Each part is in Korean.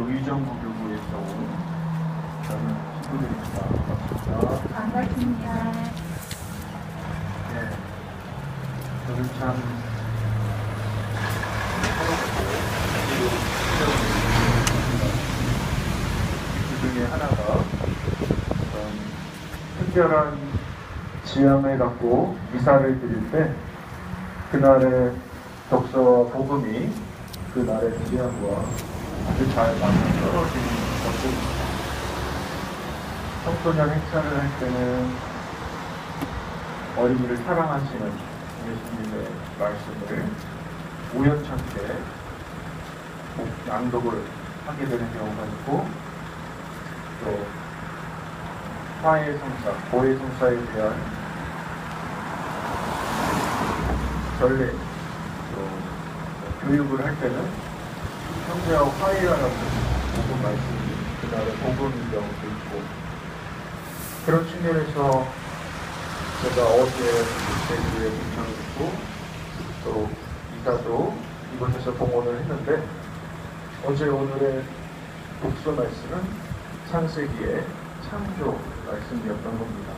의정부교구에서 온 저는 친구들입니다. 반갑습니다. 반갑습니다. 네, 저는 참 그 중에 하나가 특별한 지향을 갖고 미사를 드릴 때 그날의 독서 복음이 그날의 지향과 아주 잘 맞는 떨어지는 것들입니다. 청소년 행사를 할 때는 어린이를 사랑하시는 예수님의 말씀을 우연찮게 낭독을 하게 되는 경우가 있고, 또 화해 성사, 보혜 성사에 대한 전례, 또 교육을 할 때는 형제와 화해하라는 복음 말씀이 그날의 복음인 경우도 있고, 그런 측면에서 제가 어제 제주에 도착했고 또 이사도 이곳에서 봉헌을 했는데, 어제 오늘의 독서 말씀은 창세기의 창조 말씀이었던 겁니다.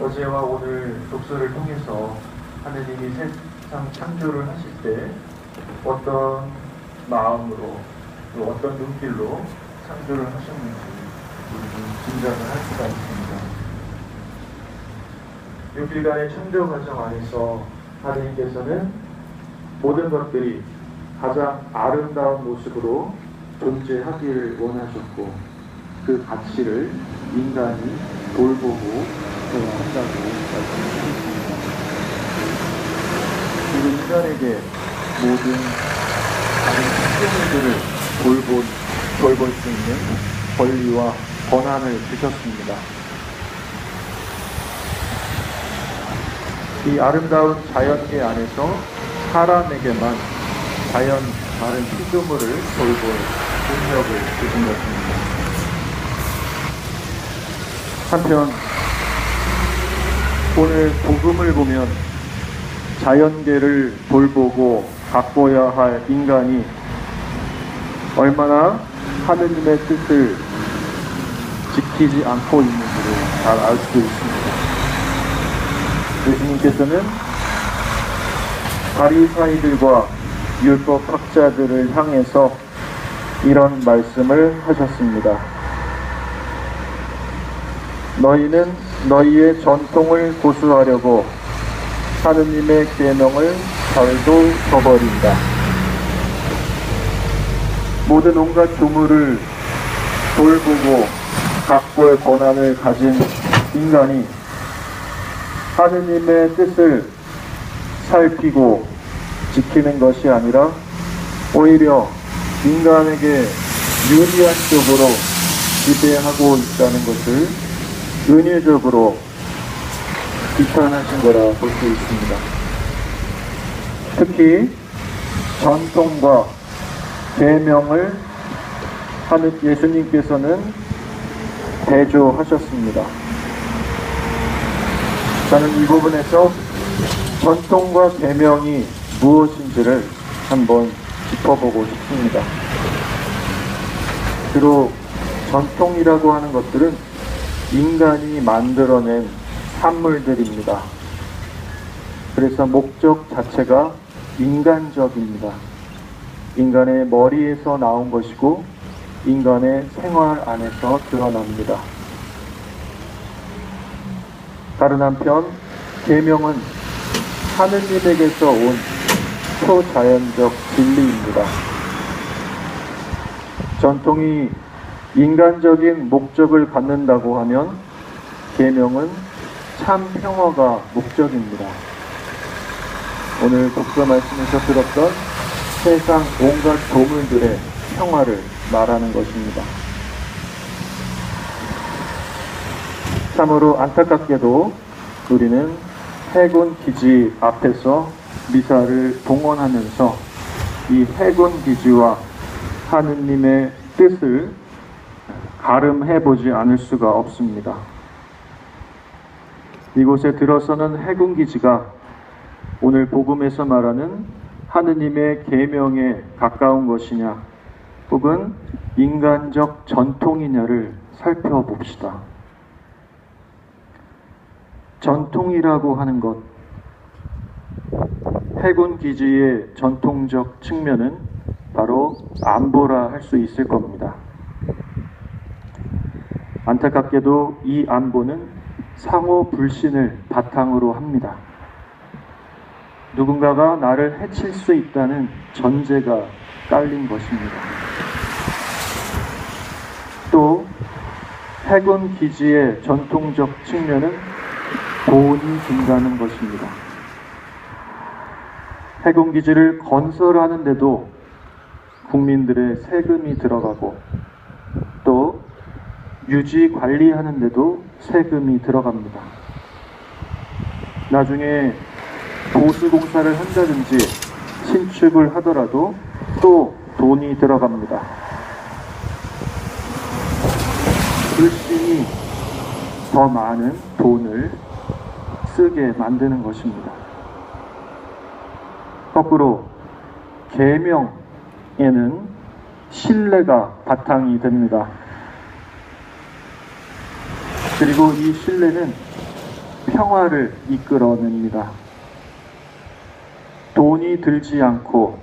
어제와 오늘 독서를 통해서 하느님이 세상 창조를 하실 때 어떤 마음으로 또 어떤 눈길로 창조를 하셨는지 우리는 짐작을 할 수가 있습니다. 6일간의 창조 과정 안에서 하느님께서는 모든 것들이 가장 아름다운 모습으로 존재하기를 원하셨고, 그 가치를 인간이 돌보고 해야 한다고 말씀하셨습니다. 그리고 인간에게 모든 다른 피조물들을 돌볼 수 있는 권리와 권한을 주셨습니다. 이 아름다운 자연계 안에서 사람에게만 자연 다른 피조물을 돌볼 능력을 주신 것입니다. 한편 오늘 복음을 보면 자연계를 돌보고 가꿔야 할 인간이 얼마나 하느님의 뜻을 지키지 않고 있는지를 잘 알 수 있습니다. 예수님께서는 바리사이들과 율법학자들을 향해서 이런 말씀을 하셨습니다. 너희는 너희의 전통을 고수하려고 하느님의 계명을 절도 저버린다. 모든 온갖 조물을 돌보고 가꿀 권한을 가진 인간이 하느님의 뜻을 살피고 지키는 것이 아니라 오히려 인간에게 유리한 쪽으로 지배하고 있다는 것을 은유적으로 비판하신 거라 볼 수 있습니다. 특히 전통과 계명을 하는 예수님께서는 대조하셨습니다. 저는 이 부분에서 전통과 계명이 무엇인지를 한번 짚어보고 싶습니다. 주로 전통이라고 하는 것들은 인간이 만들어낸 산물들입니다. 그래서 목적 자체가 인간적입니다. 인간의 머리에서 나온 것이고 인간의 생활 안에서 드러납니다. 다른 한편 계명은 하느님에게서 온 초자연적 진리입니다. 전통이 인간적인 목적을 갖는다고 하면 계명은 참 평화가 목적입니다. 오늘 독서 말씀에서 들었던 세상 온갖 조물들의 평화를 말하는 것입니다. 참으로 안타깝게도 우리는 해군 기지 앞에서 미사를 봉헌하면서 이 해군 기지와 하느님의 뜻을 가름해보지 않을 수가 없습니다. 이곳에 들어서는 해군 기지가 오늘 복음에서 말하는 하느님의 계명에 가까운 것이냐, 혹은 인간적 전통이냐를 살펴봅시다. 전통이라고 하는 것, 해군 기지의 전통적 측면은 바로 안보라 할 수 있을 겁니다. 안타깝게도 이 안보는 상호 불신을 바탕으로 합니다. 누군가가 나를 해칠 수 있다는 전제가 깔린 것입니다. 또 해군 기지의 전통적 측면은 돈이 든다는 것입니다. 해군 기지를 건설하는데도 국민들의 세금이 들어가고, 또 유지 관리하는데도 세금이 들어갑니다. 나중에 보수공사를 한다든지 신축을 하더라도 또 돈이 들어갑니다. 불신이 더 많은 돈을 쓰게 만드는 것입니다. 거꾸로 계명에는 신뢰가 바탕이 됩니다. 그리고 이 신뢰는 평화를 이끌어냅니다. 돈이 들지 않고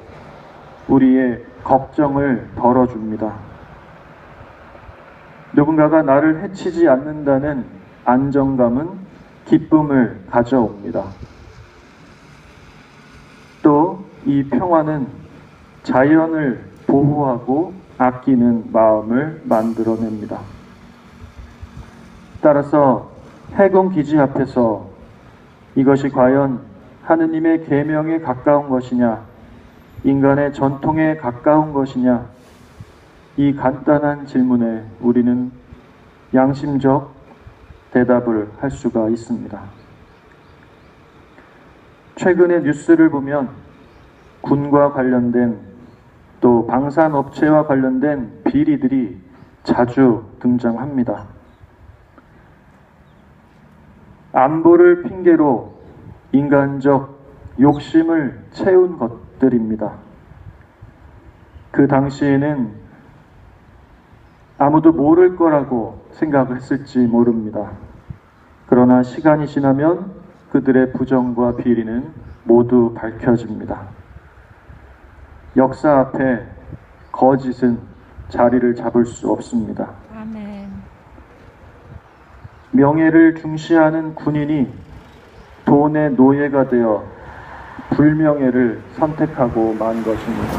우리의 걱정을 덜어줍니다. 누군가가 나를 해치지 않는다는 안정감은 기쁨을 가져옵니다. 또 이 평화는 자연을 보호하고 아끼는 마음을 만들어냅니다. 따라서 해군 기지 앞에서 이것이 과연 하느님의 계명에 가까운 것이냐, 인간의 전통에 가까운 것이냐, 이 간단한 질문에 우리는 양심적 대답을 할 수가 있습니다. 최근의 뉴스를 보면 군과 관련된, 또 방산업체와 관련된 비리들이 자주 등장합니다. 안보를 핑계로 인간적 욕심을 채운 것들입니다. 그 당시에는 아무도 모를 거라고 생각을 했을지 모릅니다. 그러나 시간이 지나면 그들의 부정과 비리는 모두 밝혀집니다. 역사 앞에 거짓은 자리를 잡을 수 없습니다. 아멘. 명예를 중시하는 군인이 돈의 노예가 되어 불명예를 선택하고 만 것입니다.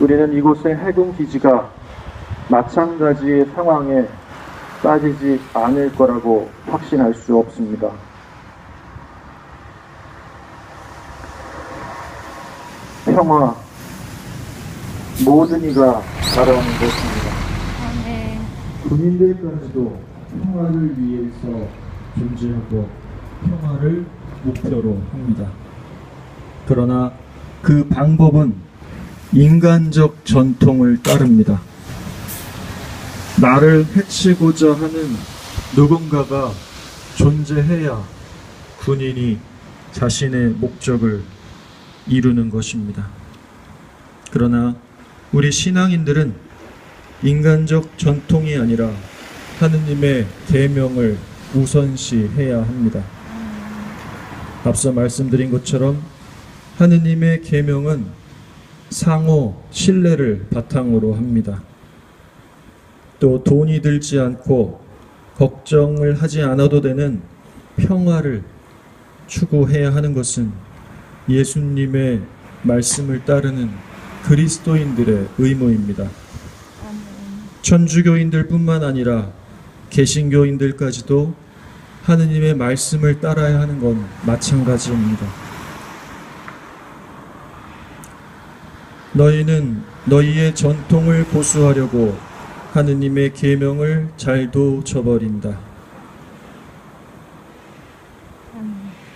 우리는 이곳의 해군 기지가 마찬가지의 상황에 빠지지 않을 거라고 확신할 수 없습니다. 평화, 모든 이가 바라는 것입니다. 아멘. 군인들까지도 평화를 위해서 존재하고 평화를 목표로 합니다. 그러나 그 방법은 인간적 전통을 따릅니다. 나를 해치고자 하는 누군가가 존재해야 군인이 자신의 목적을 이루는 것입니다. 그러나 우리 신앙인들은 인간적 전통이 아니라 하느님의 계명을 우선시해야 합니다. 앞서 말씀드린 것처럼 하느님의 계명은 상호 신뢰를 바탕으로 합니다. 또 돈이 들지 않고 걱정을 하지 않아도 되는 평화를 추구해야 하는 것은 예수님의 말씀을 따르는 그리스도인들의 의무입니다. 천주교인들 뿐만 아니라 개신교인들까지도 하느님의 말씀을 따라야 하는 건 마찬가지입니다. 너희는 너희의 전통을 고수하려고 하느님의 계명을 잘도 저버린다.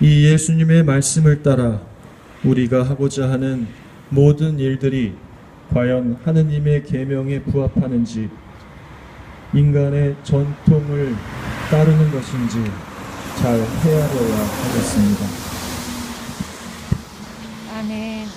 이 예수님의 말씀을 따라 우리가 하고자 하는 모든 일들이 과연 하느님의 계명에 부합하는지, 인간의 전통을 따르는 것인지 잘 헤아려야 하겠습니다. 나는